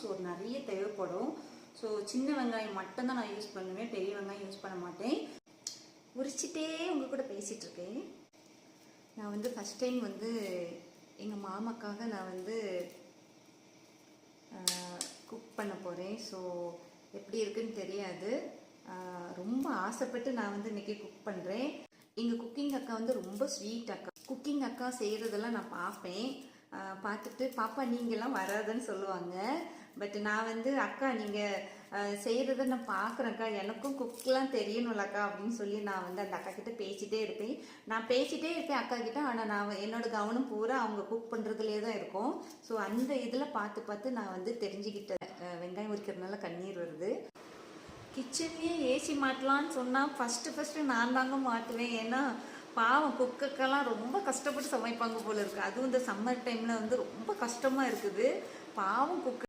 So நிறைய தேவைப்படும். So சின்ன வெங்காயம் மட்டும்தான் நான் யூஸ் பண்ணுவேன், பெரிய வெங்காயம் யூஸ் பண்ண மாட்டேன். உரிச்சிட்டே உங்கள் கூட பேசிகிட்டு இருக்கேன். நான் வந்து ஃபஸ்ட் டைம் வந்து எங்கள் மாமாக்காக நான் வந்து குக் பண்ண போகிறேன். ஸோ எப்படி இருக்குன்னு தெரியாது. ரொம்ப ஆசைப்பட்டு நான் வந்து இன்றைக்கி குக் பண்ணுறேன். எங்கள் குக்கிங் அக்கா வந்து ரொம்ப ஸ்வீட் அக்கா. குக்கிங் அக்கா செய்கிறதெல்லாம் நான் பார்ப்பேன். பார்த்துட்டு பாப்பா நீங்கள்லாம் வராதுன்னு சொல்லுவாங்க. பட் நான் வந்து அக்கா நீங்கள் செய்கிறத நான் பார்க்குறேன்க்கா, எனக்கும் குக்கெலாம் தெரியணும்லக்கா அப்படின்னு சொல்லி நான் வந்து அந்த அக்கா கிட்டே பேசிகிட்டே இருப்பேன். நான் பேசிகிட்டே இருப்பேன் அக்கா கிட்டே. ஆனால் நான் என்னோடய கவனம் பூரா அவங்க குக் பண்ணுறதுலே தான் இருக்கும். ஸோ அந்த இதில் பார்த்து பார்த்து நான் வந்து தெரிஞ்சுக்கிட்டேன். வெங்காயம் உரிக்கிறதுனால கண்ணீர் வருது. கிச்சன்லேயே ஏசி மாட்டலான்னு சொன்னால் ஃபஸ்ட்டு நான் தாங்க மாட்டுவேன். ஏன்னா பாவம் குக்கெல்லாம் ரொம்ப கஷ்டப்பட்டு சமைப்பாங்க போல இருக்குது. அதுவும் இந்த சம்மர் டைமில் வந்து ரொம்ப கஷ்டமாக இருக்குது. பாவம் குக்கர்